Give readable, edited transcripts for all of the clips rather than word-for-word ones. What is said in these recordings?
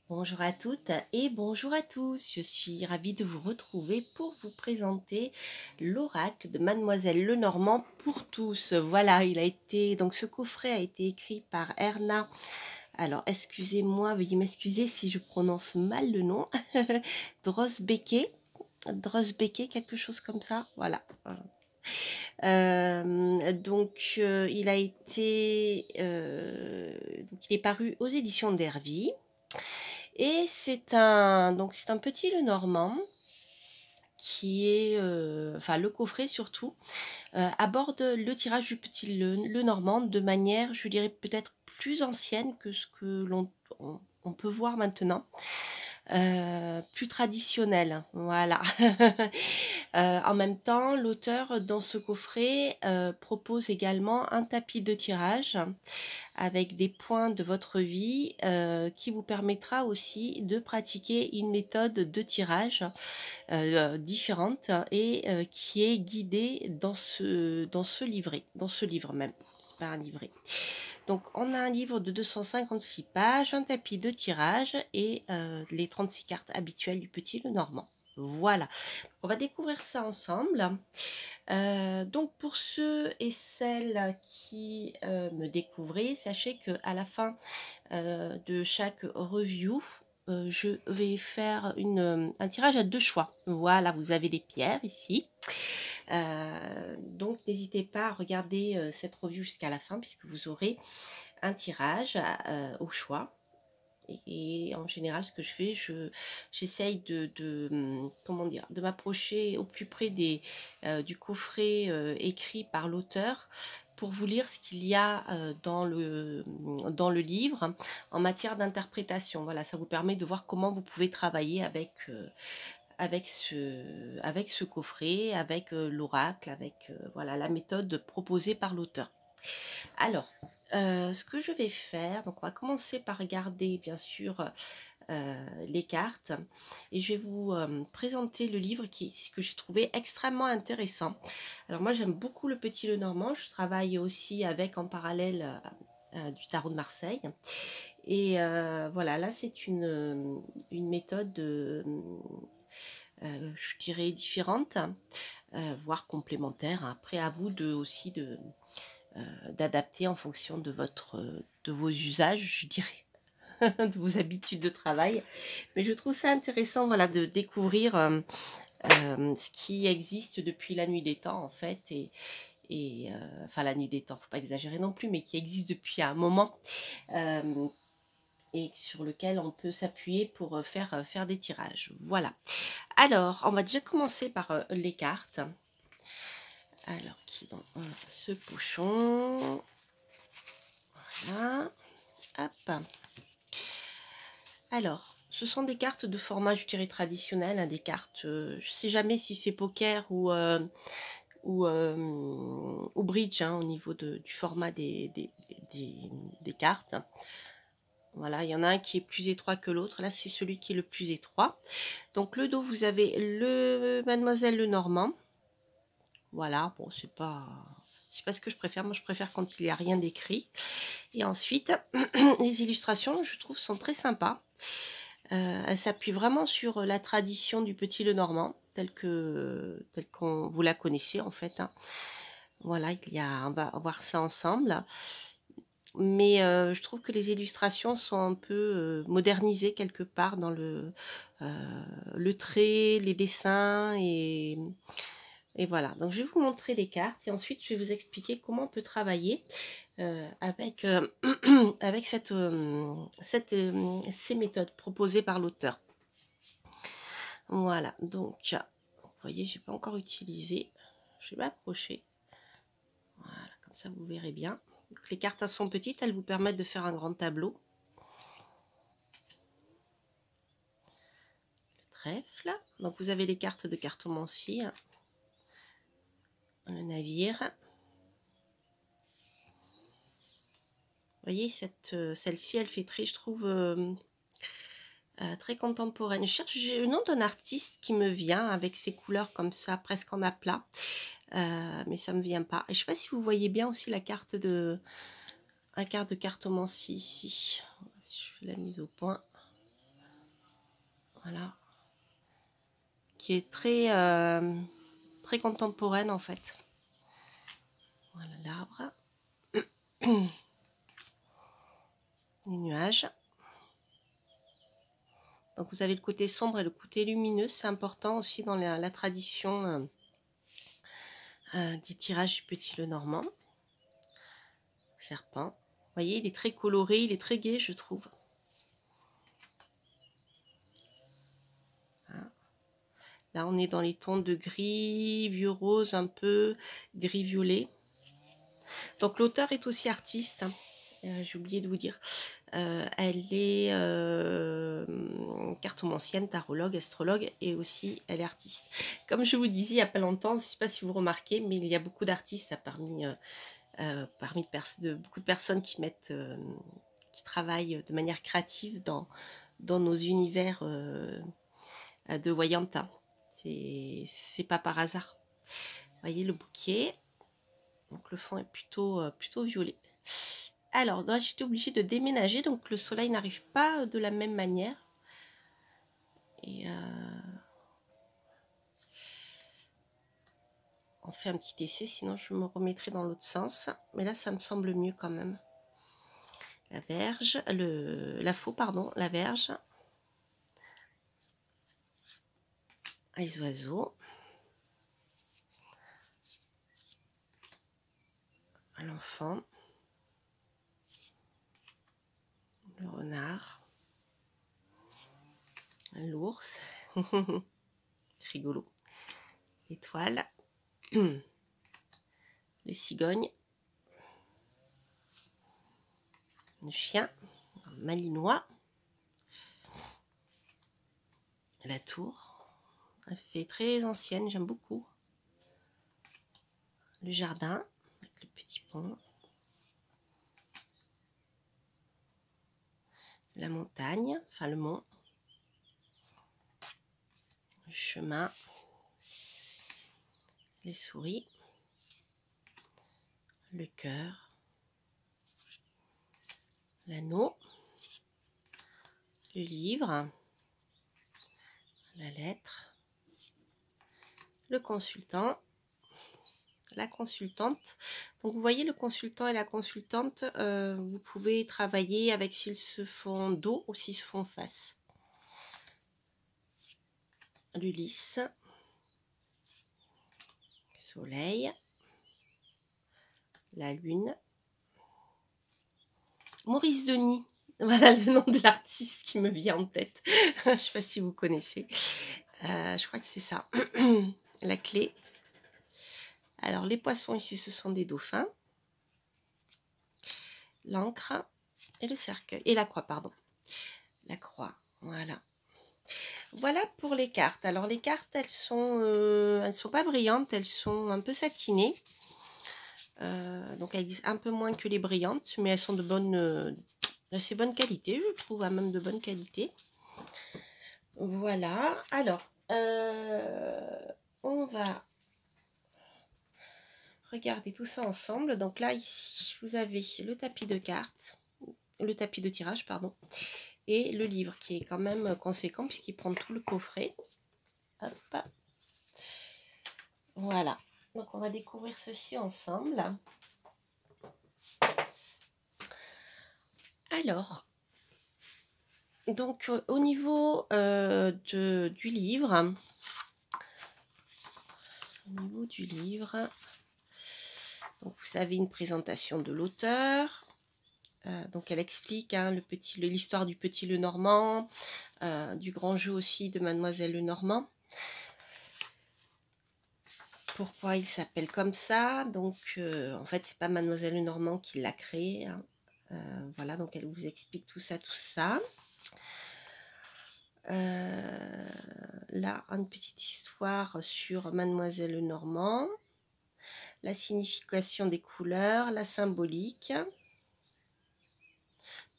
Bonjour à toutes et bonjour à tous. Je suis ravie de vous retrouver pour vous présenter l'oracle de Mademoiselle Lenormand pour tous. Voilà, donc ce coffret a été écrit par Erna. Alors, excusez-moi, veuillez m'excuser si je prononce mal le nom. Drosbeke, quelque chose comme ça. Voilà. Il est paru aux éditions d'Hervy. Et c'est un petit Lenormand qui est, le coffret surtout, aborde le tirage du petit Lenormand de manière, je dirais, peut-être plus ancienne que ce que on peut voir maintenant. Plus traditionnel, voilà. En même temps, l'auteur dans ce coffret propose également un tapis de tirage avec des points de votre vie qui vous permettra aussi de pratiquer une méthode de tirage différente et qui est guidée dans ce livret, dans ce livre même. C'est pas un livret. Donc on a un livre de 256 pages, un tapis de tirage et les 36 cartes habituelles du petit Lenormand. Voilà, on va découvrir ça ensemble. Donc pour ceux et celles qui me découvrent, sachez que à la fin de chaque review, je vais faire un tirage à 2 choix. Voilà, vous avez des pierres ici. Donc n'hésitez pas à regarder cette review jusqu'à la fin puisque vous aurez un tirage au choix. Et en général, ce que je fais, j'essaye de m'approcher au plus près du coffret écrit par l'auteur pour vous lire ce qu'il y a dans le livre en matière d'interprétation. Voilà, ça vous permet de voir comment vous pouvez travailler avec ce coffret, avec l'oracle, avec voilà, la méthode proposée par l'auteur. Alors, ce que je vais faire, donc on va commencer par regarder bien sûr les cartes et je vais vous présenter le livre que j'ai trouvé extrêmement intéressant. Alors moi j'aime beaucoup le petit Lenormand, je travaille aussi avec en parallèle du tarot de Marseille et voilà, là c'est une méthode je dirais différente, voire complémentaire. Après à vous d'adapter en fonction de vos usages, je dirais, de vos habitudes de travail. Mais je trouve ça intéressant, voilà, de découvrir ce qui existe depuis la nuit des temps, en fait, enfin la nuit des temps, faut pas exagérer non plus, mais qui existe depuis un moment et sur lequel on peut s'appuyer pour faire des tirages. Voilà. Alors, on va déjà commencer par les cartes. Alors, qui dans ce pochon. Voilà. Hop. Alors, ce sont des cartes de format, je dirais, traditionnel, hein, des cartes, je ne sais jamais si c'est poker ou bridge, hein, au niveau du format des cartes. Voilà, il y en a un qui est plus étroit que l'autre. Là, c'est celui qui est le plus étroit. Donc, le dos, vous avez le Mademoiselle Lenormand. Voilà, bon, c'est pas ce que je préfère. Moi, je préfère quand il n'y a rien d'écrit. Et ensuite, les illustrations, je trouve, sont très sympas. Elle s'appuie vraiment sur la tradition du petit Lenormand, telle qu'on vous la connaissez en fait. Hein. Voilà, on va voir ça ensemble. Mais je trouve que les illustrations sont un peu modernisées quelque part dans le trait, les dessins et voilà. Donc je vais vous montrer les cartes et ensuite je vais vous expliquer comment on peut travailler avec avec ces méthodes proposées par l'auteur. Voilà, donc, vous voyez, j'ai pas encore utilisé. Je vais m'approcher. Voilà, comme ça vous verrez bien. Donc, les cartes sont petites, elles vous permettent de faire un grand tableau. Le trèfle. Donc vous avez les cartes de cartomancie. Le navire. Vous voyez, celle-ci, elle fait très, je trouve, très contemporaine. Je cherche le nom d'un artiste qui me vient avec ses couleurs comme ça, presque en aplat. Mais ça me vient pas. Et je sais pas si vous voyez bien aussi la carte de cartomancie ici. Si je fais la mise au point. Voilà. Qui est très, très contemporaine en fait. Voilà l'arbre. Les nuages. Donc vous avez le côté sombre et le côté lumineux. C'est important aussi dans la tradition des tirages du Petit Lenormand. Serpent. Vous voyez, il est très coloré, il est très gai, je trouve. Voilà. Là, on est dans les tons de gris, vieux rose, un peu gris-violet. Donc l'auteur est aussi artiste. J'ai oublié de vous dire. Elle est cartomancienne, tarologue, astrologue et aussi elle est artiste. Comme je vous disais il n'y a pas longtemps, je ne sais pas si vous remarquez, mais il y a beaucoup d'artistes parmi beaucoup de personnes qui travaillent de manière créative dans nos univers de Wayanta. C'est pas par hasard. Vous voyez le bouquet. Donc le fond est plutôt violet. Alors, là, j'étais obligée de déménager, donc le soleil n'arrive pas de la même manière. Et on fait un petit essai, sinon je me remettrai dans l'autre sens. Mais là, ça me semble mieux quand même. La verge, la faux, pardon, la verge. Les oiseaux. L'enfant. Le renard. L'ours. C'est rigolo. L'étoile. Les cigognes. Le chien. Un malinois. La tour. Elle fait très ancienne, j'aime beaucoup. Le jardin, avec le petit pont. La montagne, enfin le mont. Le chemin. Les souris. Le cœur. L'anneau. Le livre. La lettre. Le consultant. La consultante. Donc vous voyez le consultant et la consultante, vous pouvez travailler avec s'ils se font dos ou s'ils se font face. L'Ulysse. Soleil. La lune. Maurice Denis. Voilà le nom de l'artiste qui me vient en tête. Je ne sais pas si vous connaissez. Je crois que c'est ça. La clé. Alors les poissons ici, ce sont des dauphins. L'encre et le cercueil. Et la croix, pardon. La croix, voilà. Voilà pour les cartes. Alors les cartes, elles sont pas brillantes, elles sont un peu satinées. Donc elles disent un peu moins que les brillantes, mais elles sont d'assez bonne qualité, je trouve, même de bonne qualité. Voilà. Alors, on va regarder tout ça ensemble. Donc là, ici, vous avez le tapis de cartes, le tapis de tirage, pardon, et le livre qui est quand même conséquent puisqu'il prend tout le coffret. Hop. Voilà. Donc on va découvrir ceci ensemble. Alors, donc au niveau du livre, donc vous avez une présentation de l'auteur. Donc elle explique l'histoire du Petit Lenormand, du grand jeu aussi de Mademoiselle Lenormand. Pourquoi il s'appelle comme ça? Donc en fait c'est pas Mademoiselle Lenormand qui l'a créé. Hein. Voilà, donc elle vous explique tout ça. Là, une petite histoire sur Mademoiselle Lenormand, la signification des couleurs, la symbolique.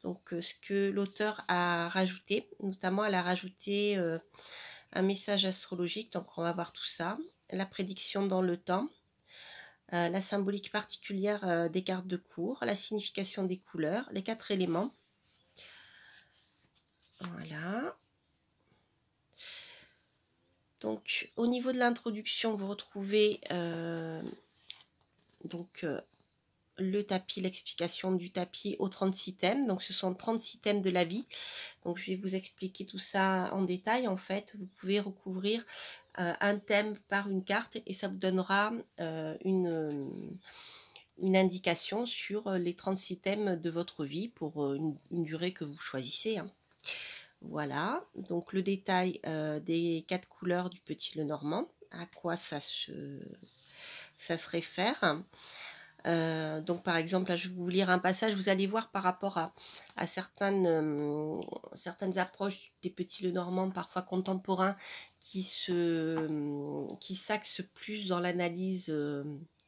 Donc, ce que l'auteur a rajouté, notamment elle a rajouté un message astrologique, donc on va voir tout ça, la prédiction dans le temps, la symbolique particulière des cartes de cours, la signification des couleurs, les 4 éléments. Voilà. Donc au niveau de l'introduction, vous retrouvez le tapis, l'explication du tapis aux 36 thèmes. Donc ce sont 36 thèmes de la vie. Donc je vais vous expliquer tout ça en détail. En fait, vous pouvez recouvrir un thème par une carte et ça vous donnera une indication sur les 36 thèmes de votre vie pour une durée que vous choisissez, hein. Voilà, donc le détail des 4 couleurs du petit Lenormand, à quoi ça se réfère. Donc par exemple, là, je vais vous lire un passage, vous allez voir par rapport à certaines approches des petits Lenormand, parfois contemporains, qui s'axent plus dans l'analyse,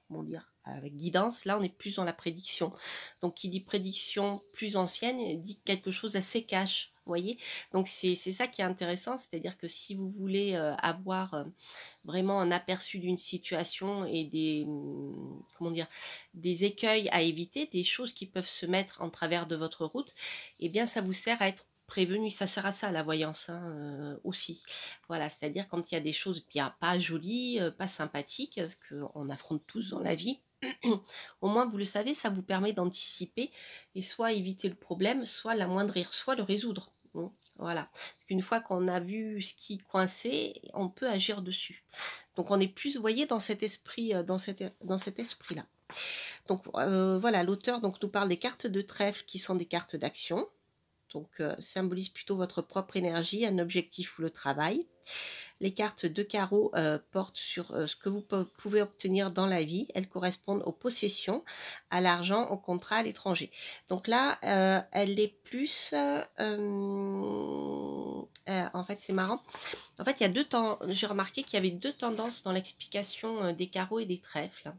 comment dire, avec guidance. Là, on est plus dans la prédiction. Donc qui dit prédiction plus ancienne, dit quelque chose assez cash. Voyez, donc c'est ça qui est intéressant, c'est-à-dire que si vous voulez avoir vraiment un aperçu d'une situation et des, comment dire, des écueils à éviter, des choses qui peuvent se mettre en travers de votre route, eh bien ça vous sert à être prévenu. Ça sert à ça la voyance, hein, aussi. Voilà, c'est-à-dire quand il y a des choses bien pas jolies, pas sympathiques, ce qu'on affronte tous dans la vie. Au moins vous le savez, ça vous permet d'anticiper et soit éviter le problème, soit l'amoindrir, soit le résoudre. Voilà. Parce qu'une fois qu'on a vu ce qui coinçait, on peut agir dessus. Donc on est plus, vous voyez, dans cet esprit, dans cet esprit-là. Donc voilà, l'auteur nous parle des cartes de trèfle qui sont des cartes d'action. Donc symbolise plutôt votre propre énergie, un objectif ou le travail. Les cartes de carreau portent sur ce que vous pouvez obtenir dans la vie. Elles correspondent aux possessions, à l'argent, au contrat, à l'étranger. Donc là, elle est plus... en fait, c'est marrant. En fait, il y a deux temps. J'ai remarqué qu'il y avait deux tendances dans l'explication des carreaux et des trèfles.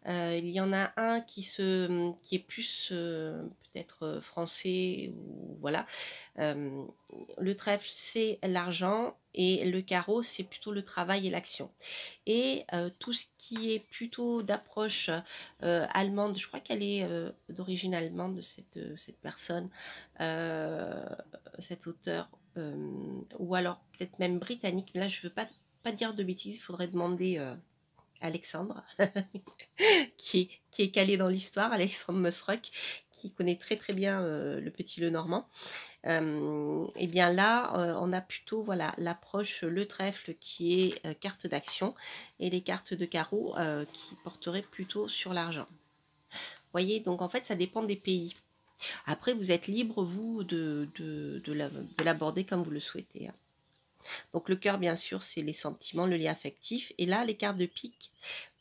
Il y en a un qui est plus peut-être français, ou voilà. Le trèfle, c'est l'argent et le carreau, c'est plutôt le travail et l'action. Et tout ce qui est plutôt d'approche allemande, je crois qu'elle est d'origine allemande, cette personne, cet auteur, ou alors peut-être même britannique. Là, je ne veux pas dire de bêtises, il faudrait demander Alexandre, qui est calé dans l'histoire, Alexandre Musrock, qui connaît très très bien le petit Lenormand. Et bien là, on a plutôt voilà l'approche le trèfle qui est carte d'action et les cartes de carreau qui porteraient plutôt sur l'argent. Voyez, donc en fait, ça dépend des pays. Après, vous êtes libre, vous, de l'aborder comme vous le souhaitez, hein. Donc le cœur, bien sûr, c'est les sentiments, le lien affectif. Et là, les cartes de pique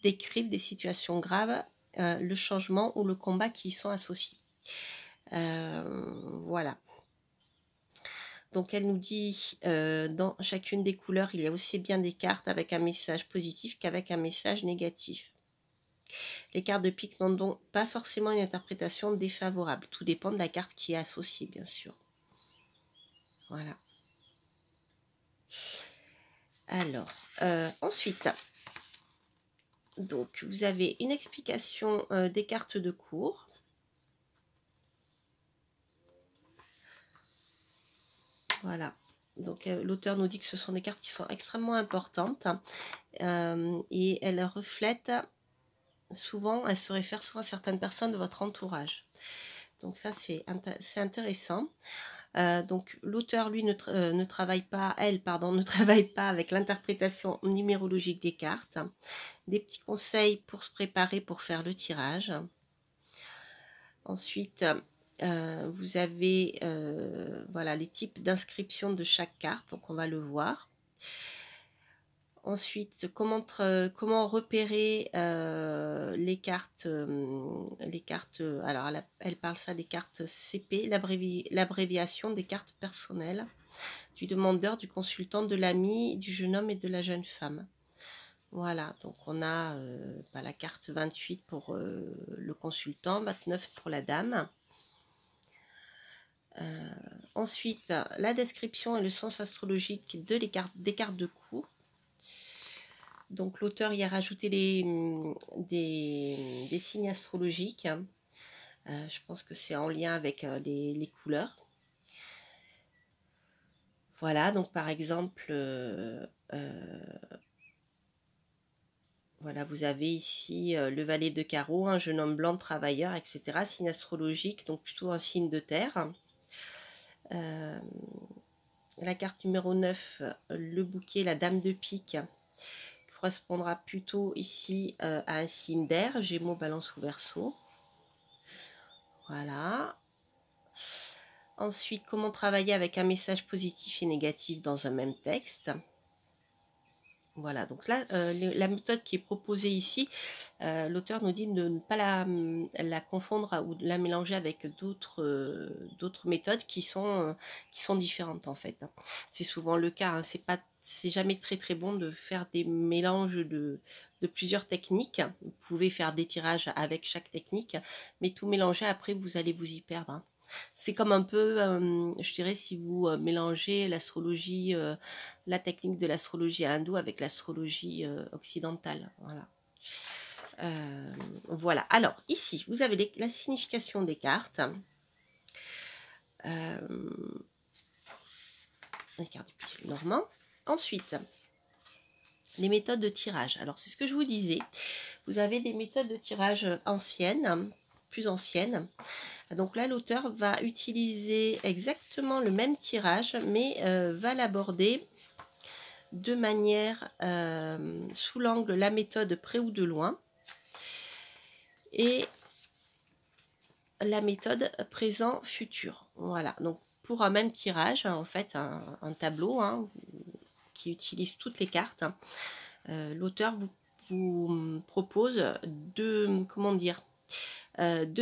décrivent des situations graves, le changement ou le combat qui y sont associés. Voilà. Donc elle nous dit, dans chacune des couleurs, il y a aussi bien des cartes avec un message positif qu'avec un message négatif. Les cartes de pique n'ont donc pas forcément une interprétation défavorable. Tout dépend de la carte qui est associée, bien sûr. Voilà. Alors, ensuite, donc vous avez une explication des cartes de cours. Voilà. Donc l'auteur nous dit que ce sont des cartes qui sont extrêmement importantes et elles reflètent souvent, elles se réfèrent souvent à certaines personnes de votre entourage. Donc ça c'est intéressant. Donc l'auteur lui ne travaille pas, ne travaille pas avec l'interprétation numérologique des cartes. Des petits conseils pour se préparer pour faire le tirage. Ensuite, vous avez voilà, les types d'inscription de chaque carte, donc on va le voir. Ensuite, comment repérer les cartes, alors elle parle ça des cartes CP, l'abréviation des cartes personnelles du demandeur, du consultant, de l'ami, du jeune homme et de la jeune femme. Voilà, donc on a la carte 28 pour le consultant, 29 pour la dame. Ensuite, la description et le sens astrologique des cartes de cours. Donc l'auteur y a rajouté des signes astrologiques. Je pense que c'est en lien avec les couleurs. Voilà, donc par exemple, Voilà, vous avez ici le valet de carreau, un jeune homme blanc travailleur, etc. Signe astrologique, donc plutôt un signe de terre. La carte numéro 9, le bouquet, la dame de pique, correspondra plutôt ici à un signe d'air, Gémeaux, Balance ou Verseau. Voilà. Ensuite, comment travailler avec un message positif et négatif dans un même texte. Voilà, donc là, la méthode qui est proposée ici, l'auteur nous dit de ne pas la confondre ou de la mélanger avec d'autres méthodes qui sont différentes en fait. C'est souvent le cas, hein. C'est jamais très très bon de faire des mélanges de plusieurs techniques. Vous pouvez faire des tirages avec chaque technique, mais tout mélanger après vous allez vous y perdre, hein. C'est comme un peu, je dirais, si vous mélangez l'astrologie, la technique de l'astrologie hindoue avec l'astrologie occidentale. Voilà. Voilà. Alors, ici, vous avez la signification des cartes. Les cartes du petit normand. Ensuite, les méthodes de tirage. Alors, c'est ce que je vous disais. Vous avez des méthodes de tirage anciennes, plus anciennes. Donc là, l'auteur va utiliser exactement le même tirage, mais va l'aborder de manière sous l'angle la méthode près ou de loin et la méthode présent-futur. Voilà, donc pour un même tirage, en fait, un tableau hein, qui utilise toutes les cartes, l'auteur vous propose deux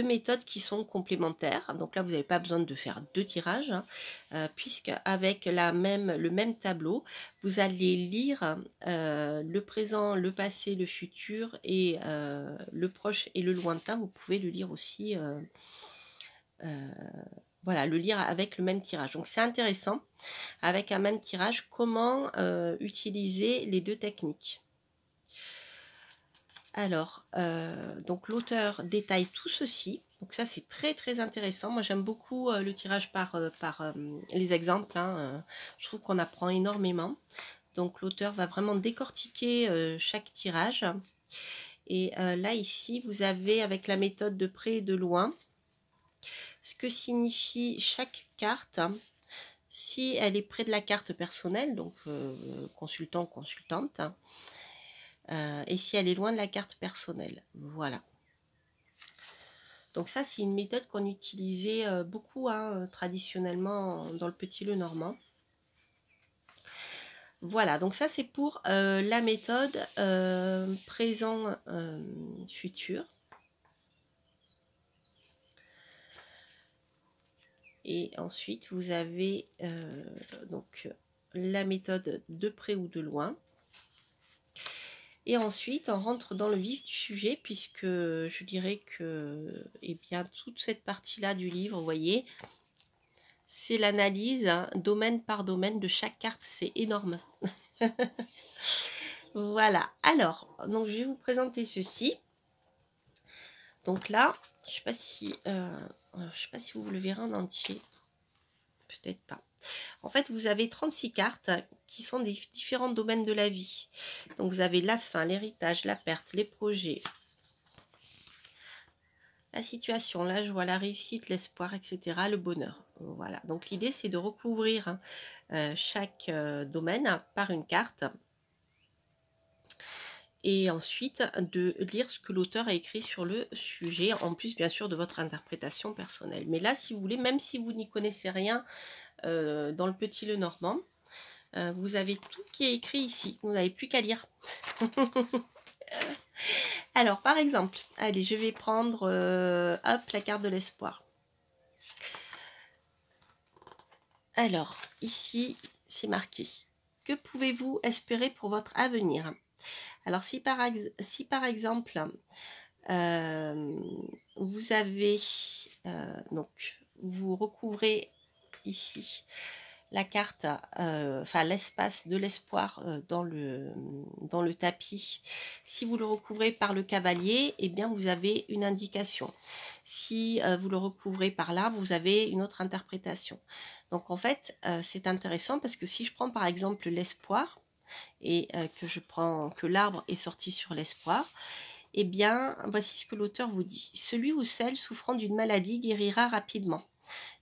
méthodes qui sont complémentaires. Donc là, vous n'avez pas besoin de faire deux tirages, puisque avec le même tableau, vous allez lire le présent, le passé, le futur et le proche et le lointain. Vous pouvez le lire aussi, voilà, le lire avec le même tirage. Donc c'est intéressant, avec un même tirage, comment utiliser les deux techniques. Alors, donc l'auteur détaille tout ceci. Donc ça, c'est très très intéressant. Moi, j'aime beaucoup le tirage par les exemples, hein. Je trouve qu'on apprend énormément. Donc l'auteur va vraiment décortiquer chaque tirage. Et là, ici, vous avez avec la méthode de près et de loin, ce que signifie chaque carte. Si elle est près de la carte personnelle, donc consultant, consultante, et si elle est loin de la carte personnelle. Voilà. Donc ça, c'est une méthode qu'on utilisait beaucoup hein, traditionnellement dans le Petit Le Normand. Voilà, donc ça c'est pour la méthode présent-futur. Et ensuite, vous avez donc la méthode de près ou de loin. Et ensuite, on rentre dans le vif du sujet, puisque je dirais que eh bien, toute cette partie-là du livre, vous voyez, c'est l'analyse hein, domaine par domaine de chaque carte. C'est énorme. Voilà. Alors, donc, je vais vous présenter ceci. Donc là, je ne sais pas si vous le verrez en entier. Peut-être pas. En fait, vous avez 36 cartes qui sont des différents domaines de la vie. Donc, vous avez la fin, l'héritage, la perte, les projets, la situation, la joie, la réussite, l'espoir, etc., le bonheur. Voilà. Donc, l'idée, c'est de recouvrir hein, chaque domaine par une carte. Et ensuite, de lire ce que l'auteur a écrit sur le sujet, en plus, bien sûr, de votre interprétation personnelle. Mais là, si vous voulez, même si vous n'y connaissez rien, dans le Petit Le Normand, vous avez tout qui est écrit ici. Vous n'avez plus qu'à lire. Alors, par exemple, allez, je vais prendre hop, la carte de l'espoir. Alors, ici, c'est marqué. Que pouvez-vous espérer pour votre avenir? Alors, si par exemple, vous avez, donc, vous recouvrez ici la carte, enfin l'espace de l'espoir dans le tapis. Si vous le recouvrez par le cavalier, eh bien vous avez une indication. Si vous le recouvrez par là, vous avez une autre interprétation. Donc en fait, c'est intéressant parce que si je prends par exemple l'espoir, et que l'arbre est sorti sur l'espoir, eh bien, voici ce que l'auteur vous dit. Celui ou celle souffrant d'une maladie guérira rapidement.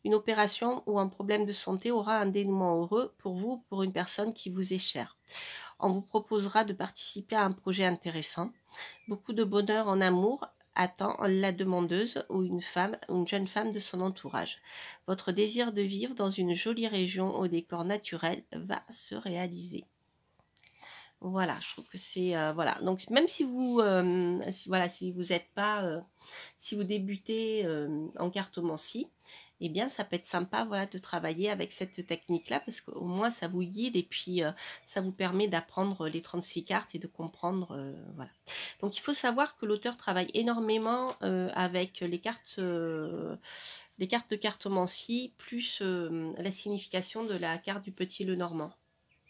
Une opération ou un problème de santé aura un dénouement heureux pour vous ou pour une personne qui vous est chère. On vous proposera de participer à un projet intéressant. Beaucoup de bonheur en amour attend la demandeuse ou une jeune femme de son entourage. Votre désir de vivre dans une jolie région au décor naturel va se réaliser. Voilà, je trouve que c'est voilà. Donc même si vous si vous êtes pas si vous débutez en cartomancie, eh bien ça peut être sympa voilà de travailler avec cette technique là parce qu'au moins ça vous guide et puis ça vous permet d'apprendre les 36 cartes et de comprendre voilà. Donc il faut savoir que l'auteur travaille énormément avec les cartes de cartomancie plus la signification de la carte du petit Lenormand.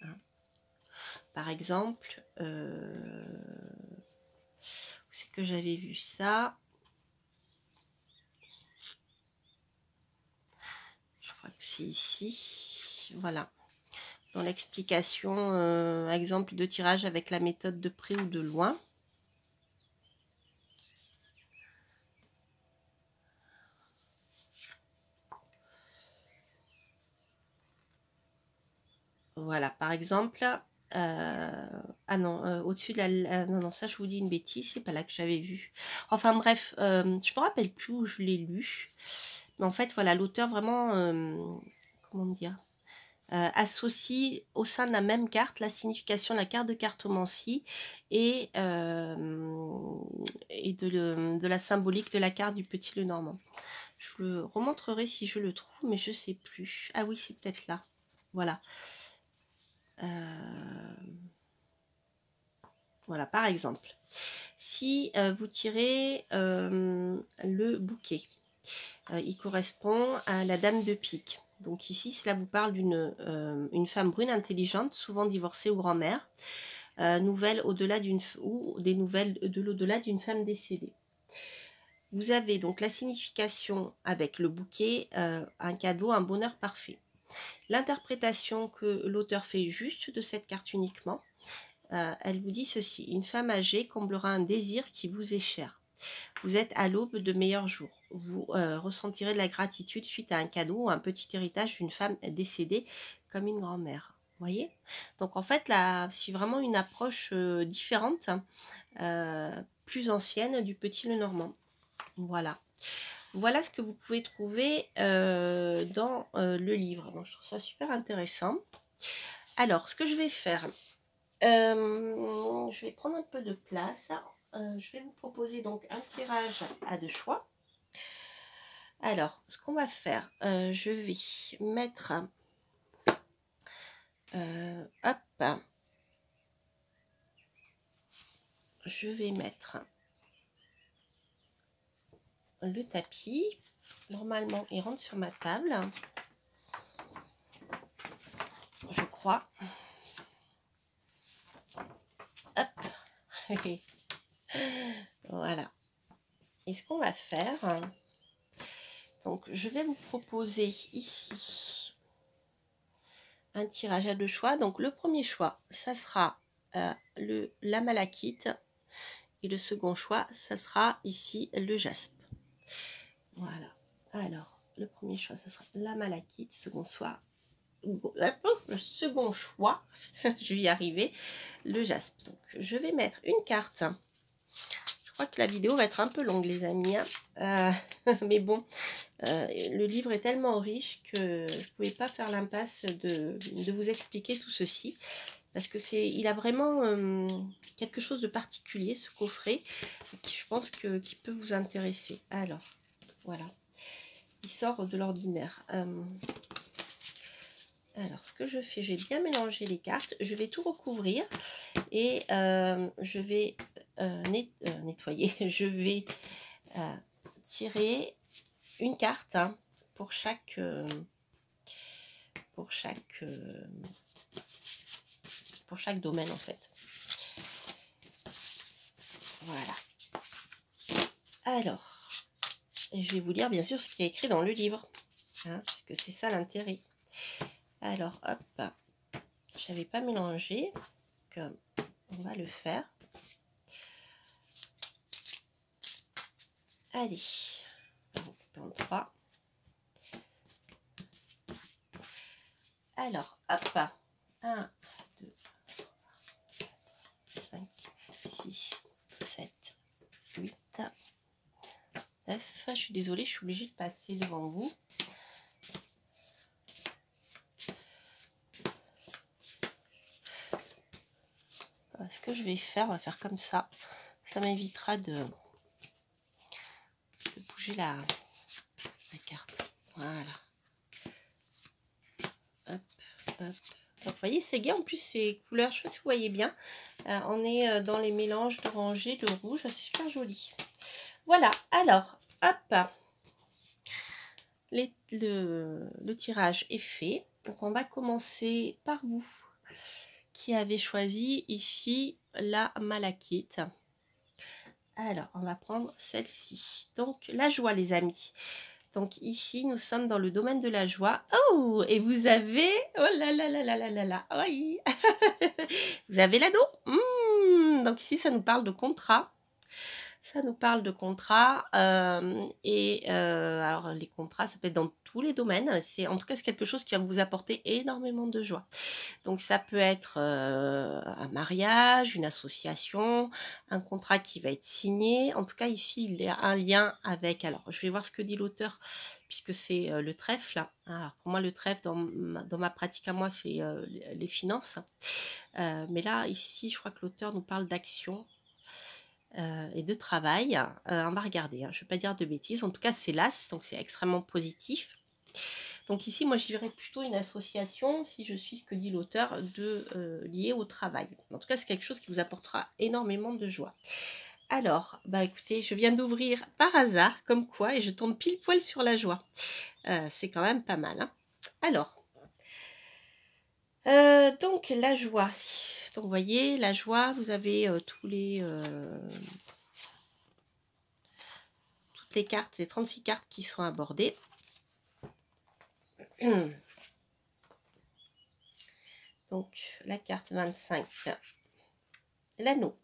Hein. Par exemple, où c'est que j'avais vu ça? Je crois que c'est ici. Voilà. Dans l'explication, exemple de tirage avec la méthode de près ou de loin. Voilà, par exemple, ah non, au-dessus de la... non, non, ça je vous dis une bêtise, c'est pas là que j'avais vu. Enfin bref, je me rappelle plus où je l'ai lu. Mais en fait, voilà, l'auteur vraiment, comment dire, associe au sein de la même carte la signification de la carte de cartomancie et de la symbolique de la carte du petit Lenormand. Je le remontrerai si je le trouve, mais je sais plus. Ah oui, c'est peut-être là. Voilà. Voilà, par exemple, si vous tirez le bouquet, il correspond à la dame de pique. Donc ici, cela vous parle d'une femme brune intelligente, souvent divorcée ou grand-mère, nouvelle au-delà ou des nouvelles de l'au-delà d'une femme décédée. Vous avez donc la signification avec le bouquet, un cadeau, un bonheur parfait. L'interprétation que l'auteur fait juste de cette carte uniquement, elle vous dit ceci: une femme âgée comblera un désir qui vous est cher. Vous êtes à l'aube de meilleurs jours. Vous ressentirez de la gratitude suite à un cadeau ou un petit héritage d'une femme décédée comme une grand-mère. Vous voyez? Donc en fait, là, c'est vraiment une approche différente, plus ancienne du petit Lenormand. Voilà. Voilà ce que vous pouvez trouver dans le livre. Donc je trouve ça super intéressant. Alors, ce que je vais faire, je vais prendre un peu de place. Je vais vous proposer donc un tirage à deux choix. Alors, ce qu'on va faire, je vais mettre, hop, je vais mettre le tapis. Normalement, il rentre sur ma table, je crois. Hop. Voilà. Et ce qu'on va faire, donc je vais vous proposer ici un tirage à deux choix. Donc le premier choix, ça sera la malachite, et le second choix, ça sera ici le jaspe. Voilà. Alors, le premier choix, ça sera la malachite, le second choix, je vais y arriver, le jaspe. Donc je vais mettre une carte. Je crois que la vidéo va être un peu longue, les amis, hein. Mais bon, le livre est tellement riche que je ne pouvais pas faire l'impasse de vous expliquer tout ceci, parce que il a vraiment quelque chose de particulier, ce coffret, qui, je pense qui peut vous intéresser. Alors, voilà, il sort de l'ordinaire. Alors, ce que je fais, j'ai bien mélangé les cartes, je vais tout recouvrir et je vais nettoyer, je vais tirer une carte, hein, pour chaque domaine en fait. Voilà. Alors, je vais vous lire bien sûr ce qui est écrit dans le livre, hein, puisque c'est ça l'intérêt. Alors, hop, j'avais pas mélangé. on va le faire. Allez, on 3. Alors, hop, 1, 2, 5, 6, 7, 8, 9. Je suis désolée, je suis obligée de passer devant vous. Ce que je vais faire, on va faire comme ça. Ça m'évitera de bouger la carte. Voilà. Hop, hop. Donc, vous voyez, c'est gai. En plus, ces couleurs, je ne sais pas si vous voyez bien. On est dans les mélanges d'oranger, de rouge. C'est super joli. Voilà. Alors, hop. Le tirage est fait. Donc, on va commencer par vous qui avez choisi ici la malachite. Alors, on va prendre celle-ci. Donc, la joie, les amis. Donc, ici, nous sommes dans le domaine de la joie. Oh, et vous avez... Oh là là là là là là là. Oui. Vous avez l'ado. Donc, ici, ça nous parle de contrat. Ça nous parle de contrat. Alors, les contrats, ça peut être dans tous les domaines. En tout cas, c'est quelque chose qui va vous apporter énormément de joie. Donc, ça peut être un mariage, une association, un contrat qui va être signé. En tout cas, ici, il y a un lien avec... Alors, je vais voir ce que dit l'auteur, puisque c'est le trèfle. Alors, pour moi, le trèfle, dans ma pratique à moi, c'est les finances. Mais là, ici, je crois que l'auteur nous parle d'action et de travail. On va regarder, hein. Je ne vais pas dire de bêtises. En tout cas, c'est l'As, donc c'est extrêmement positif. Donc ici, moi, je dirais plutôt une association, si je suis ce que dit l'auteur, lié au travail. En tout cas, c'est quelque chose qui vous apportera énormément de joie. Alors, bah écoutez, je viens d'ouvrir par hasard, comme quoi, et je tombe pile poil sur la joie. C'est quand même pas mal, hein. Alors, donc la joie. Donc vous voyez, la joie, vous avez toutes les cartes, les 36 cartes qui sont abordées. Donc, la carte 25, l'anneau.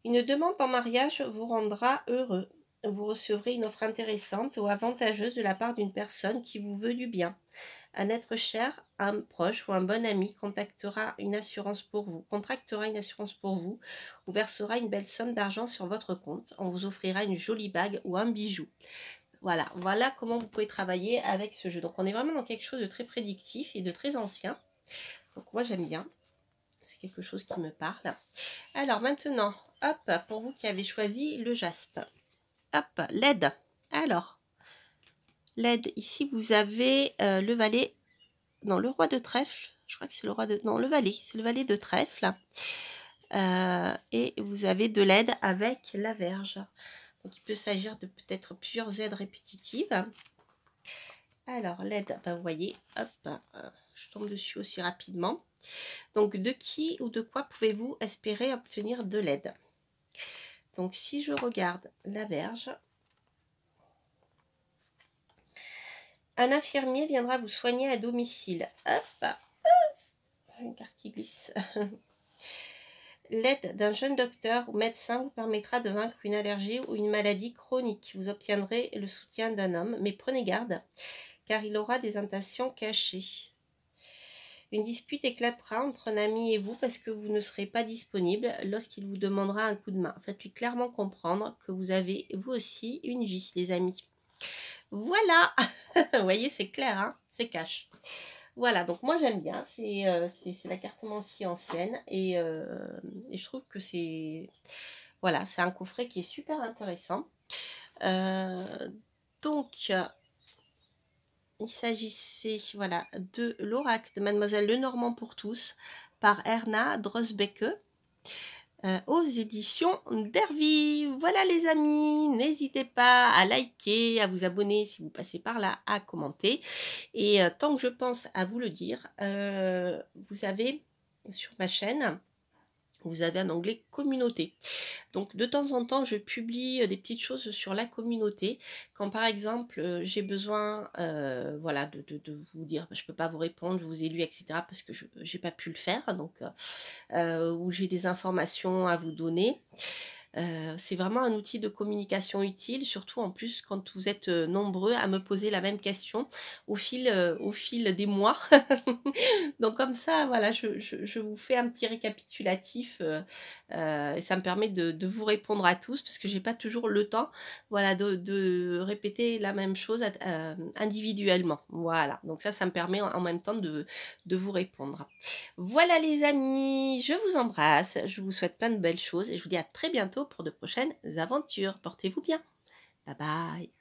Une demande en mariage vous rendra heureux. Vous recevrez une offre intéressante ou avantageuse de la part d'une personne qui vous veut du bien. Un être cher, un proche ou un bon ami contractera une assurance pour vous, ou versera une belle somme d'argent sur votre compte. On vous offrira une jolie bague ou un bijou. Voilà comment vous pouvez travailler avec ce jeu. Donc, on est vraiment dans quelque chose de très prédictif et de très ancien. Donc, moi, j'aime bien. C'est quelque chose qui me parle. Alors, maintenant, hop, pour vous qui avez choisi le jaspe. Hop, l'aide. Alors, l'aide, ici, vous avez le valet. Non, le roi de trèfle. Je crois que c'est le roi de... Non, le valet. C'est le valet de trèfle. Et vous avez de l'aide avec la verge. Donc, il peut s'agir de peut-être plusieurs aides répétitives. Alors, l'aide, ben, vous voyez, hop, je tombe dessus aussi rapidement. Donc, de qui ou de quoi pouvez-vous espérer obtenir de l'aide? Donc, si je regarde la verge, un infirmier viendra vous soigner à domicile. Hop, une carte qui glisse. L'aide d'un jeune docteur ou médecin vous permettra de vaincre une allergie ou une maladie chronique. Vous obtiendrez le soutien d'un homme, mais prenez garde, car il aura des intentions cachées. Une dispute éclatera entre un ami et vous parce que vous ne serez pas disponible lorsqu'il vous demandera un coup de main. Faites-lui clairement comprendre que vous avez, vous aussi, une vie, les amis. Voilà. Vous voyez, c'est clair, hein, c'est cash. Voilà, donc moi j'aime bien, c'est la cartomancie ancienne et je trouve que c'est voilà, c'est un coffret qui est super intéressant. Donc, il s'agissait voilà, de l'oracle de Mademoiselle Lenormand pour tous par Erna Drosbecke aux éditions d'Hervy. Voilà les amis, n'hésitez pas à liker, à vous abonner si vous passez par là, à commenter. Et tant que je pense à vous le dire, vous avez sur ma chaîne vous avez un onglet communauté. Donc de temps en temps, je publie des petites choses sur la communauté. Quand par exemple, j'ai besoin voilà, de vous dire, je ne peux pas vous répondre, je vous ai lu, etc. parce que je n'ai pas pu le faire, donc ou j'ai des informations à vous donner. C'est vraiment un outil de communication utile, surtout en plus quand vous êtes nombreux à me poser la même question au fil des mois. Donc comme ça, voilà, je vous fais un petit récapitulatif et ça me permet de vous répondre à tous parce que j'ai pas toujours le temps, voilà, de répéter la même chose individuellement. Voilà, donc ça me permet en même temps de vous répondre. Voilà les amis, je vous embrasse, je vous souhaite plein de belles choses et je vous dis à très bientôt pour de prochaines aventures. Portez-vous bien. Bye bye.